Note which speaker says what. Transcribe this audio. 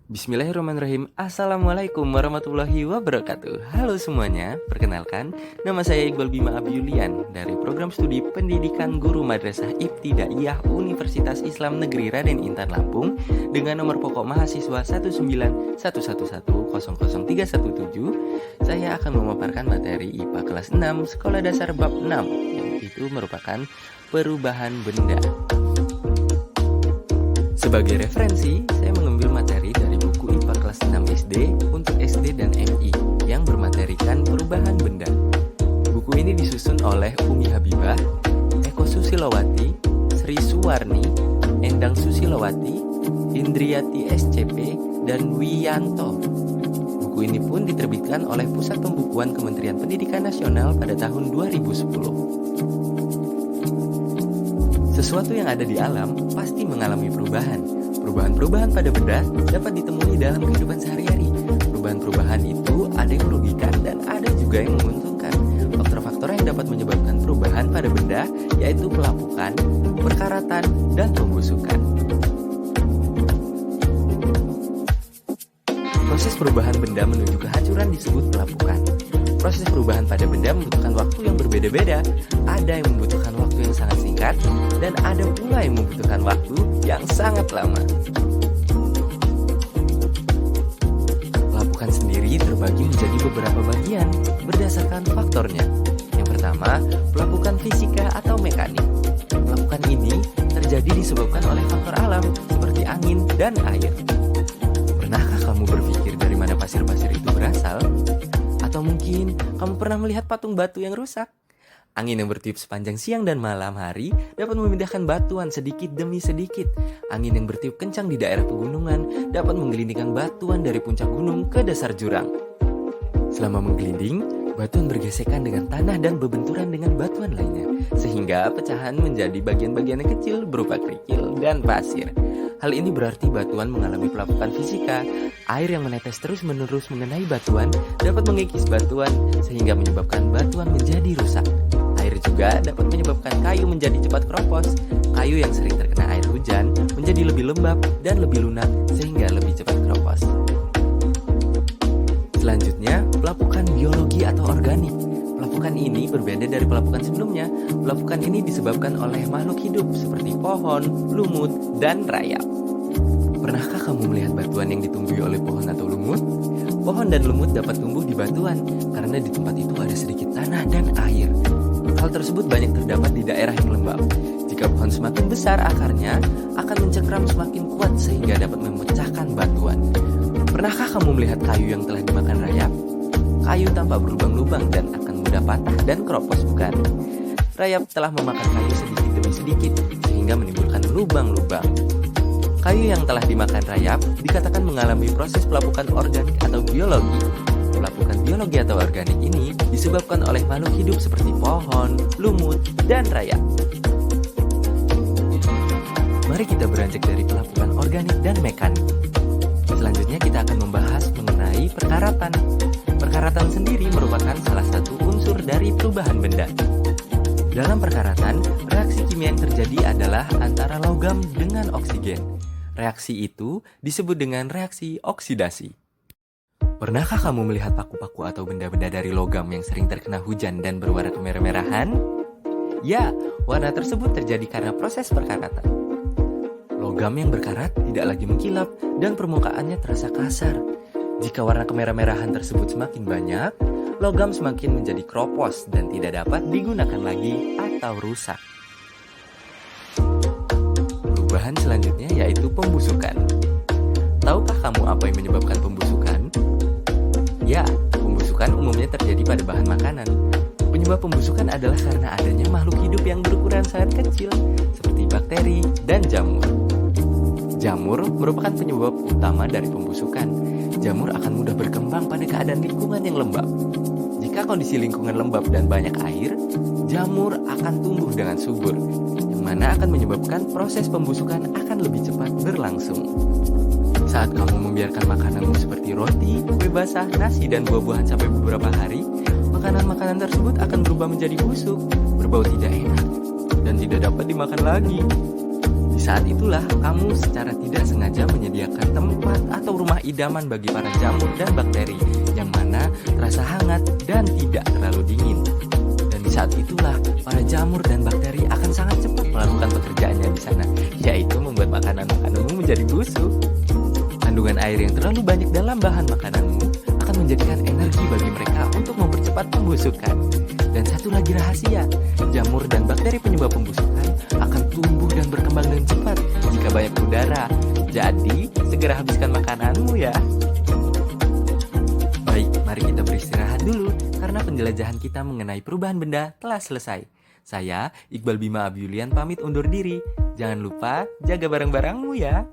Speaker 1: Bismillahirrahmanirrahim. Assalamualaikum warahmatullahi wabarakatuh. Halo semuanya, perkenalkan nama saya Iqbal Bima Abiulian dari program studi pendidikan guru madrasah Ibtidaiyah Universitas Islam Negeri Raden Intan Lampung dengan nomor pokok mahasiswa 191100317. Saya akan memaparkan materi IPA kelas 6 Sekolah Dasar Bab 6, yaitu merupakan perubahan benda. Sebagai referensi, saya mengambil materi dari buku IPA kelas 6 SD untuk SD dan MI yang bermaterikan perubahan benda. Buku ini disusun oleh Umi Habibah, Eko Susilowati, Sri Suwarni, Endang Susilowati, Indriati SCP, dan Wiyanto. Buku ini pun diterbitkan oleh Pusat Pembukuan Kementerian Pendidikan Nasional pada tahun 2010. Sesuatu yang ada di alam pasti mengalami perubahan. Perubahan-perubahan pada benda dapat ditemui dalam kehidupan sehari-hari. Perubahan-perubahan itu ada yang merugikan dan ada juga yang menguntungkan. Faktor-faktor yang dapat menyebabkan perubahan pada benda yaitu pelapukan, perkaratan, dan pembusukan. Proses perubahan benda menuju kehancuran disebut pelapukan. Proses perubahan pada benda membutuhkan waktu yang berbeda-beda. Ada yang membutuhkan waktu yang sangat singkat, dan ada pula yang membutuhkan waktu yang sangat lama. Pelapukan sendiri terbagi menjadi beberapa bagian berdasarkan faktornya. Yang pertama, pelapukan fisika atau mekanik. Pelapukan ini terjadi disebabkan oleh faktor alam seperti angin dan air. Pernahkah kamu berpikir dari mana pasir-pasir itu berasal? Atau mungkin kamu pernah melihat patung batu yang rusak? Angin yang bertiup sepanjang siang dan malam hari dapat memindahkan batuan sedikit demi sedikit. Angin yang bertiup kencang di daerah pegunungan dapat menggelindingkan batuan dari puncak gunung ke dasar jurang. Selama menggelinding, batuan bergesekan dengan tanah dan berbenturan dengan batuan lainnya, sehingga pecahan menjadi bagian-bagian yang kecil berupa kerikil dan pasir. Hal ini berarti batuan mengalami pelapukan fisika. Air yang menetes terus-menerus mengenai batuan dapat mengikis batuan sehingga menyebabkan batuan menjadi rusak. Air juga dapat menyebabkan kayu menjadi cepat keropos. Kayu yang sering terkena air hujan menjadi lebih lembab dan lebih lunak sehingga lebih cepat keropos. Selanjutnya, pelapukan biologi atau organik. Pelapukan ini berbeda dari pelapukan sebelumnya. Pelapukan ini disebabkan oleh makhluk hidup seperti pohon, lumut, dan rayap. Pernahkah kamu melihat batuan yang ditumbuhi oleh pohon atau lumut? Pohon dan lumut dapat tumbuh di batuan karena di tempat itu ada sedikit tanah dan air. Hal tersebut banyak terdapat di daerah yang lembab. Jika pohon semakin besar akarnya, akan mencengkram semakin kuat sehingga dapat memecahkan batuan. Pernahkah kamu melihat kayu yang telah dimakan rayap? Kayu tampak berlubang-lubang dan akan mudah patah dan keropos, bukan? Rayap telah memakan kayu sedikit demi sedikit sehingga menimbulkan lubang-lubang. Kayu yang telah dimakan rayap dikatakan mengalami proses pelapukan organik atau biologi. Pelapukan biologi atau organik ini disebabkan oleh makhluk hidup seperti pohon, lumut, dan rayap. Mari kita beranjak dari pelapukan organik dan mekanik. Selanjutnya kita akan membahas mengenai perkaratan. Perkaratan sendiri merupakan salah satu unsur dari perubahan benda. Dalam perkaratan, reaksi kimia yang terjadi adalah antara logam dengan oksigen. Reaksi itu disebut dengan reaksi oksidasi. Pernahkah kamu melihat paku-paku atau benda-benda dari logam yang sering terkena hujan dan berwarna kemerah-merahan? Ya, warna tersebut terjadi karena proses perkaratan. Logam yang berkarat tidak lagi mengkilap dan permukaannya terasa kasar. Jika warna kemerah-merahan tersebut semakin banyak, logam semakin menjadi keropos dan tidak dapat digunakan lagi atau rusak. Perubahan selanjutnya yaitu pembusukan. Tahukah kamu apa yang menyebabkan pembusukan? Ya, pembusukan umumnya terjadi pada bahan makanan. Penyebab pembusukan adalah karena adanya makhluk hidup yang berukuran sangat kecil, seperti bakteri dan jamur. Jamur merupakan penyebab utama dari pembusukan. Jamur akan mudah berkembang pada keadaan lingkungan yang lembab. Jika kondisi lingkungan lembab dan banyak air, jamur akan tumbuh dengan subur, yang mana akan menyebabkan proses pembusukan akan lebih cepat berlangsung. Saat kamu membiarkan makananmu seperti roti, kue basah, nasi, dan buah-buahan sampai beberapa hari, makanan-makanan tersebut akan berubah menjadi busuk, berbau tidak enak, dan tidak dapat dimakan lagi. Di saat itulah kamu secara tidak sengaja menyediakan tempat atau rumah idaman bagi para jamur dan bakteri, yang mana terasa hangat dan tidak terlalu dingin. Dan di saat itulah, para jamur dan bakteri akan sangat cepat melakukan pekerjaannya di sana, yaitu membuat makanan-makananmu menjadi busuk. Kandungan air yang terlalu banyak dalam bahan makananmu akan menjadikan energi bagi mereka untuk mempercepat pembusukan. Dan satu lagi rahasia, jamur dan bakteri penyebab pembusukan akan tumbuh dan berkembang dengan cepat jika banyak udara. Jadi, segera habiskan makananmu ya. Baik, mari kita beristirahat dulu karena penjelajahan kita mengenai perubahan benda telah selesai. Saya, Iqbal Bima Abiulian, pamit undur diri. Jangan lupa jaga barang-barangmu ya.